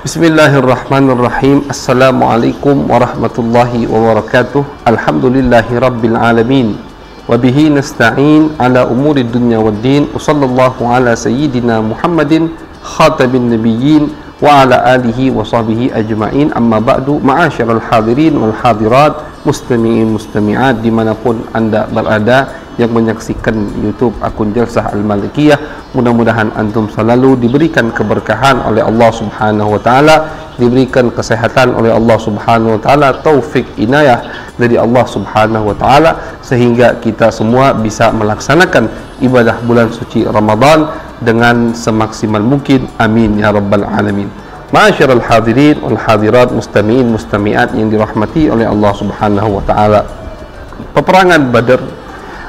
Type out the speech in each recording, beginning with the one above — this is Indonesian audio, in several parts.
Bismillahirrahmanirrahim. Assalamualaikum warahmatullahi wabarakatuh. Alhamdulillahi rabbil alamin. Wabihi nasta'in ala umuri dunya waddin. Wassallallahu ala sayyidina Muhammadin khatamin nabiyyin wa ala alihi wa sahbihi ajma'in. Amma ba'du, ma'asyiral hadirin wal hadirat, mustami'in mustami'at dimanapun anda berada yang menyaksikan YouTube akun Jalsah Al-Malikiyah. Mudah-mudahan antum selalu diberikan keberkahan oleh Allah Subhanahu wa taala, diberikan kesehatan oleh Allah Subhanahu wa taala, taufik inayah dari Allah Subhanahu wa taala, sehingga kita semua bisa melaksanakan ibadah bulan suci Ramadan dengan semaksimal mungkin. Amin ya rabbal alamin. Ma'asyiral hadirin wal hadirat, mustami'in mustami'at yang dirahmati oleh Allah Subhanahu wa taala. Peperangan Badar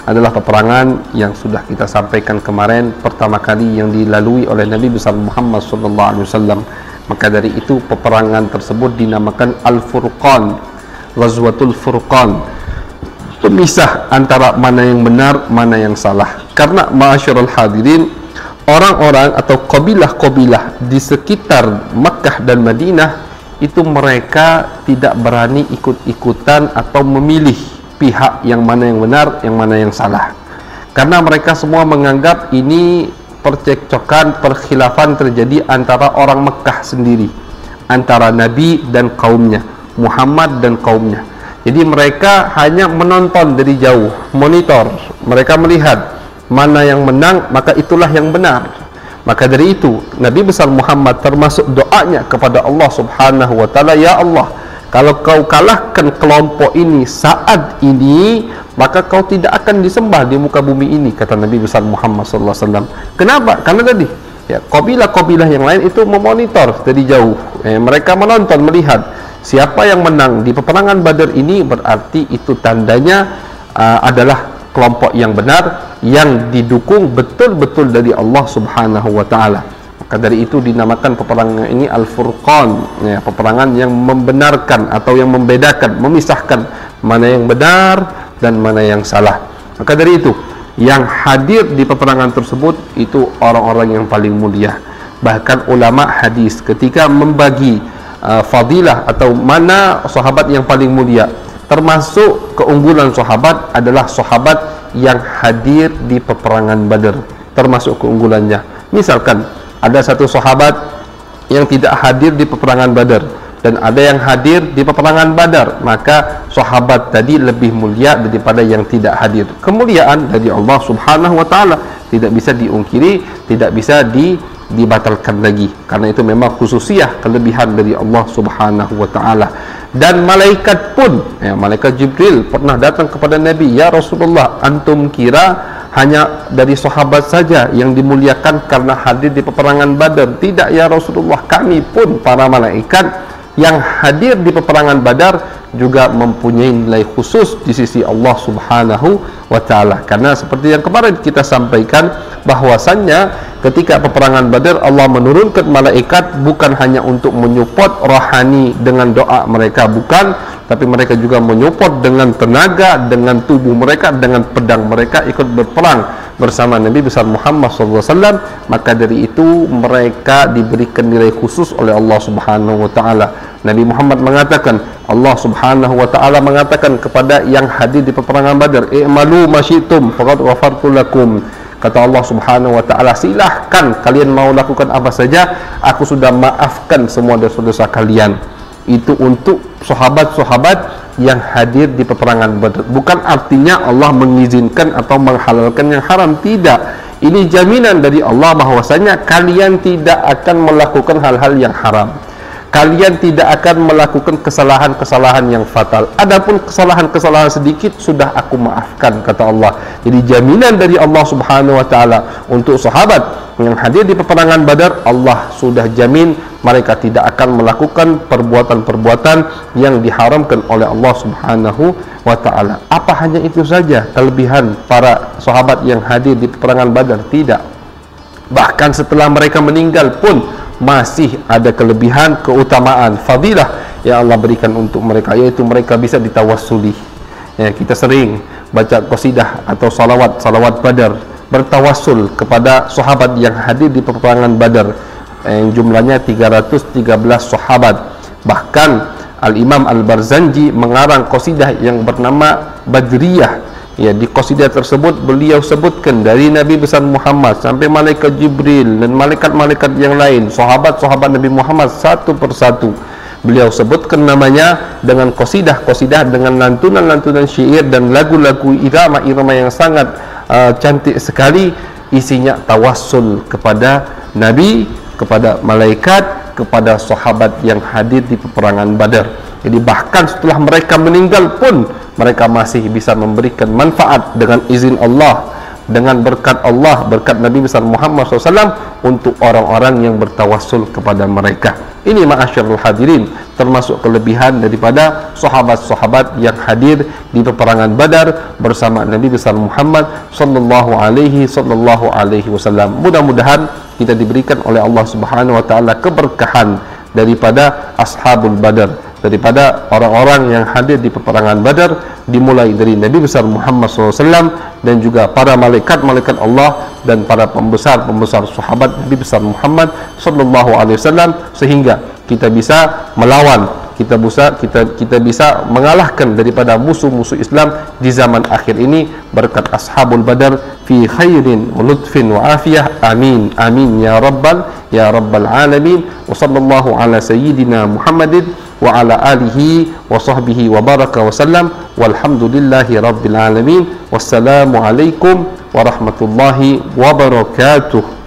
adalah peperangan yang sudah kita sampaikan kemarin, pertama kali yang dilalui oleh Nabi besar Muhammad SAW. Maka dari itu peperangan tersebut dinamakan Al-Furqan, Ghazwatul Furqan, pemisah antara mana yang benar, mana yang salah. Karena ma'asyiral hadirin, orang-orang atau kabilah-kabilah di sekitar Makkah dan Madinah itu mereka tidak berani ikut-ikutan atau memilih pihak yang mana yang benar, yang mana yang salah, karena mereka semua menganggap ini percekcokan, perkhilafan terjadi antara orang Mekah sendiri, antara Nabi dan kaumnya, Muhammad dan kaumnya. Jadi mereka hanya menonton dari jauh, monitor, mereka melihat mana yang menang, maka itulah yang benar. Maka dari itu Nabi besar Muhammad termasuk doanya kepada Allah Subhanahu wa taala, ya Allah, kalau kau kalahkan kelompok ini saat ini, maka kau tidak akan disembah di muka bumi ini, kata Nabi besar Muhammad SAW. Kenapa? Karena tadi ya, kabilah-kabilah yang lain itu memonitor dari jauh, mereka menonton, melihat siapa yang menang di peperangan Badar ini, berarti itu tandanya adalah kelompok yang benar, yang didukung betul-betul dari Allah Subhanahu wa taala. Maka dari itu dinamakan peperangan ini Al-Furqan, ya, peperangan yang membenarkan atau yang membedakan, memisahkan mana yang benar dan mana yang salah. Maka dari itu yang hadir di peperangan tersebut itu orang-orang yang paling mulia. Bahkan ulama hadis ketika membagi fadilah atau mana sahabat yang paling mulia, termasuk keunggulan sahabat adalah sahabat yang hadir di peperangan Badar, termasuk keunggulannya. Misalkan ada satu sahabat yang tidak hadir di peperangan Badar dan ada yang hadir di peperangan Badar, maka sahabat tadi lebih mulia daripada yang tidak hadir. Kemuliaan dari Allah Subhanahu wa taala tidak bisa diungkiri, tidak bisa dibatalkan lagi, karena itu memang khususiyah, kelebihan dari Allah Subhanahu wa taala. Dan malaikat pun, ya, malaikat Jibril pernah datang kepada Nabi, ya Rasulullah, antum kira hanya dari sahabat saja yang dimuliakan karena hadir di peperangan Badar? Tidak ya Rasulullah, kami pun para malaikat yang hadir di peperangan Badar juga mempunyai nilai khusus di sisi Allah Subhanahu wa taala. Karena seperti yang kemarin kita sampaikan, bahwasannya ketika peperangan Badar Allah menurunkan malaikat bukan hanya untuk menyupport rohani dengan doa mereka, bukan, tapi mereka juga menyupport dengan tenaga, dengan tubuh mereka, dengan pedang mereka, ikut berperang bersama Nabi besar Muhammad SAW. Maka dari itu mereka diberikan nilai khusus oleh Allah Subhanahu wa taala. Nabi Muhammad mengatakan, Allah Subhanahu wa taala mengatakan kepada yang hadir di peperangan Badar, i'malu masyitum faqad ghafartu lakum. Kata Allah Subhanahu wa taala, silahkan kalian mau lakukan apa saja, aku sudah maafkan semua dosa-dosa kalian. Itu untuk sahabat-sahabat yang hadir di peperangan Badar. Bukan artinya Allah mengizinkan atau menghalalkan yang haram, tidak. Ini jaminan dari Allah bahwasanya kalian tidak akan melakukan hal-hal yang haram, kalian tidak akan melakukan kesalahan-kesalahan yang fatal. Adapun kesalahan-kesalahan sedikit sudah aku maafkan, kata Allah. Jadi jaminan dari Allah Subhanahu wa taala untuk sahabat yang hadir di peperangan Badar, Allah sudah jamin mereka tidak akan melakukan perbuatan-perbuatan yang diharamkan oleh Allah Subhanahu wa taala. Apa hanya itu saja kelebihan para sahabat yang hadir di peperangan Badar? Tidak. Bahkan setelah mereka meninggal pun masih ada kelebihan, keutamaan, fadilah yang Allah berikan untuk mereka, yaitu mereka bisa ditawassuli. Ya, kita sering baca qasidah atau salawat Badar, bertawassul kepada sahabat yang hadir di peperangan Badar. yang jumlahnya 313 sahabat. Bahkan Al-Imam Al-Barzanji mengarang qasidah yang bernama Badriyah. Ya, di qasidah tersebut beliau sebutkan dari Nabi besar Muhammad sampai malaikat Jibril dan malaikat-malaikat yang lain, sahabat-sahabat Nabi Muhammad satu persatu. Beliau sebutkan namanya dengan qasidah-qasidah, dengan lantunan-lantunan syair dan lagu-lagu irama-irama yang sangat cantik sekali. Isinya tawassul kepada Nabi, kepada malaikat, kepada sahabat yang hadir di peperangan Badar. Jadi bahkan setelah mereka meninggal pun mereka masih bisa memberikan manfaat dengan izin Allah, dengan berkat Allah, berkat Nabi besar Muhammad SAW untuk orang-orang yang bertawassul kepada mereka. Ini ma'asyarul hadirin, termasuk kelebihan daripada sahabat-sahabat yang hadir di peperangan Badar bersama Nabi besar Muhammad sallallahu alaihi wasallam. Mudah-mudahan kita diberikan oleh Allah Subhanahu wa taala keberkahan daripada ashabul Badar, daripada orang-orang yang hadir di peperangan Badar, dimulai dari Nabi besar Muhammad SAW dan juga para malaikat-malaikat Allah dan para pembesar-pembesar sahabat Nabi besar Muhammad SAW, sehingga kita bisa melawan, kita bisa mengalahkan daripada musuh-musuh Islam di zaman akhir ini berkat ashabul Badar fi khairin wa lutfin wa afiyah. Amin amin ya rabbal alamin. Wa sallallahu ala sayyidina Muhammadin wa ala alihi wa sahbihi wa baraka wa sallam, walhamdulillahi rabbil alamin. Wassalamu alaikum warahmatullahi wabarakatuh.